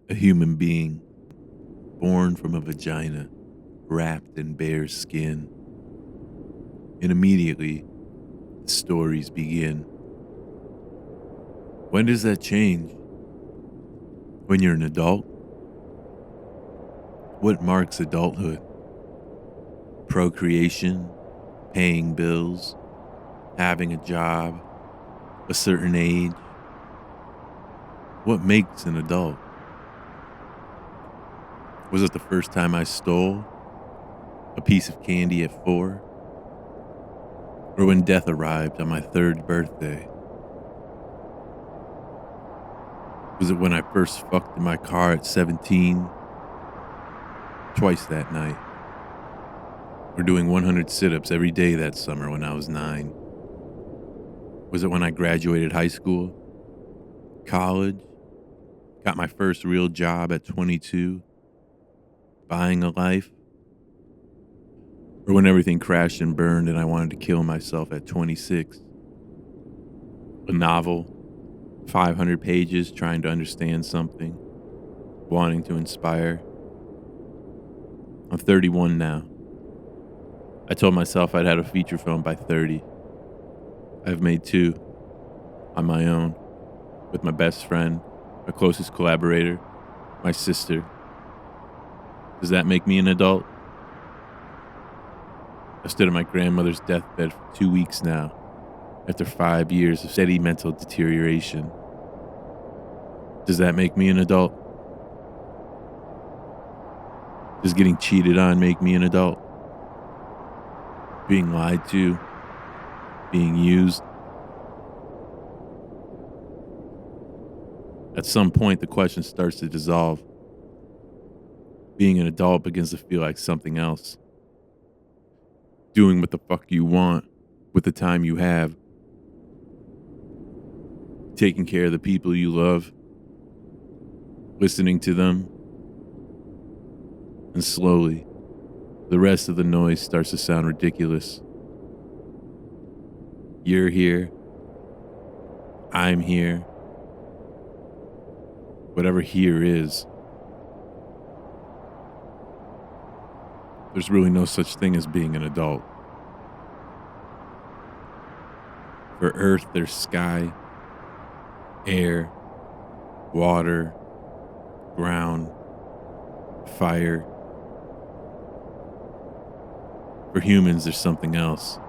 A human being born from a vagina wrapped in bare skin. And immediately, the stories begin. When does that change? When you're an adult? What marks adulthood? Procreation, paying bills, having a job, a certain age. What makes an adult? Was it the first time I stole a piece of candy at 4? Or when death arrived on my 3rd birthday? Was it when I first fucked in my car at 17? Twice that night. Or doing 100 sit-ups every day that summer when I was 9? Was it when I graduated high school, college, got my first real job at 22, buying a life? Or when everything crashed and burned and I wanted to kill myself at 26? A novel, 500 pages trying to understand something, wanting to inspire. I'm 31 now. I told myself I'd had a feature film by 30. I've made 2 on my own with my best friend, my closest collaborator, my sister. Does that make me an adult? I stood at my grandmother's deathbed for 2 weeks now, after 5 years of steady mental deterioration. Does that make me an adult? Does getting cheated on make me an adult? Being lied to? Being used? At some point, the question starts to dissolve. Being an adult begins to feel like something else. Doing what the fuck you want with the time you have. Taking care of the people you love. Listening to them. And slowly, the rest of the noise starts to sound ridiculous. You're here. I'm here. Whatever here is. There's really no such thing as being an adult. For Earth, there's sky, air, water, ground, fire. For humans, there's something else.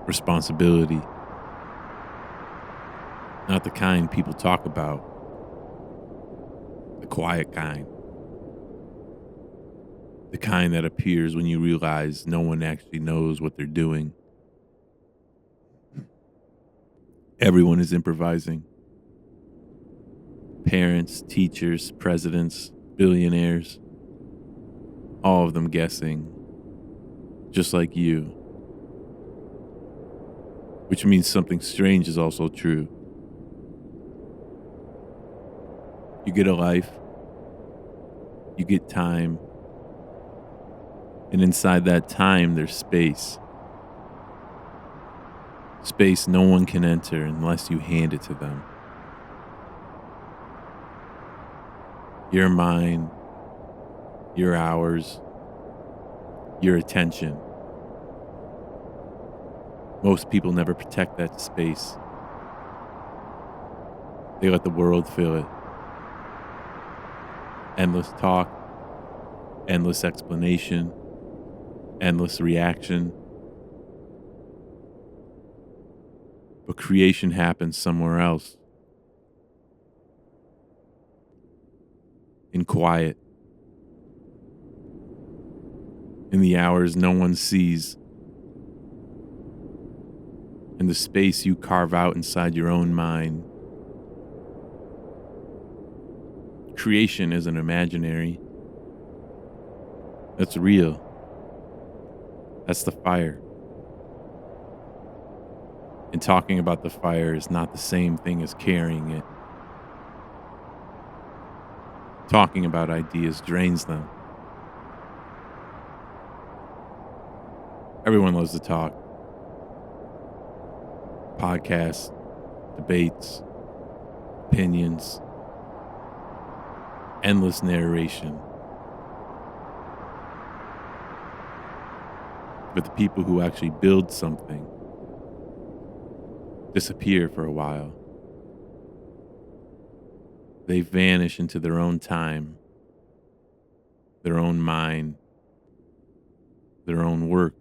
Responsibility. Not the kind people talk about. The quiet kind. The kind that appears when you realize no one actually knows what they're doing. Everyone is improvising. Parents, teachers, presidents, billionaires. All of them guessing. Just like you. Which means something strange is also true. You get a life. You get time. And inside that time, there's space. Space no one can enter unless you hand it to them. Your mind, your hours, your attention. Most people never protect that space. They let the world fill it. Endless talk, endless explanation, endless reaction. But creation happens somewhere else. In quiet. In the hours no one sees. In the space you carve out inside your own mind. Creation isn't imaginary. That's real. That's the fire. And talking about the fire is not the same thing as carrying it. Talking about ideas drains them. Everyone loves to talk. Podcasts, debates, opinions, endless narration. But the people who actually build something disappear for a while. They vanish into their own time, their own mind, their own work.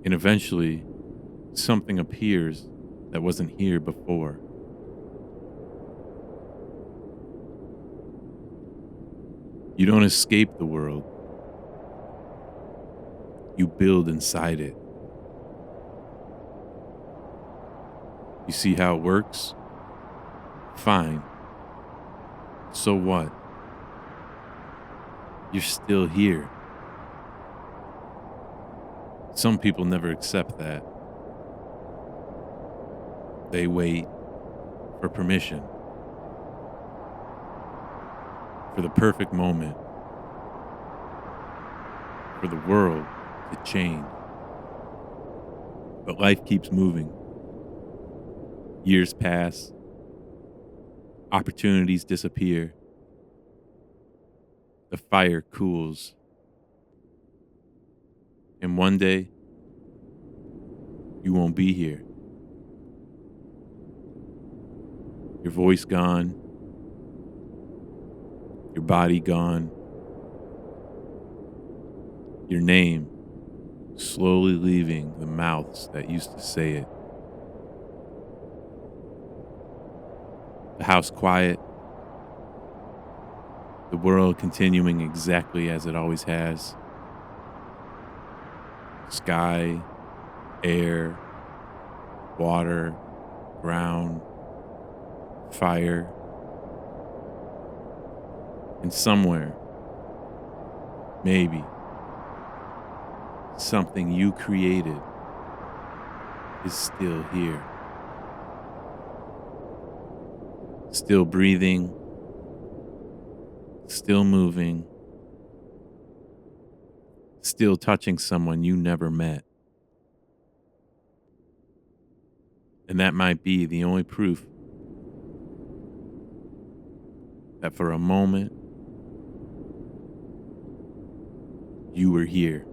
And eventually, something appears that wasn't here before. You don't escape the world, you build inside it. You see how it works? Fine. So what? You're still here. Some people never accept that. They wait for permission, for the perfect moment, for the world to change. But life keeps moving. Years pass, opportunities disappear, the fire cools, and one day, you won't be here. Your voice gone, your body gone, your name slowly leaving the mouths that used to say it. The house quiet, the world continuing exactly as it always has. Sky, air, water, ground, fire. And somewhere, maybe, something you created is still here. Still breathing, still moving, still touching someone you never met. And that might be the only proof that for a moment, you were here.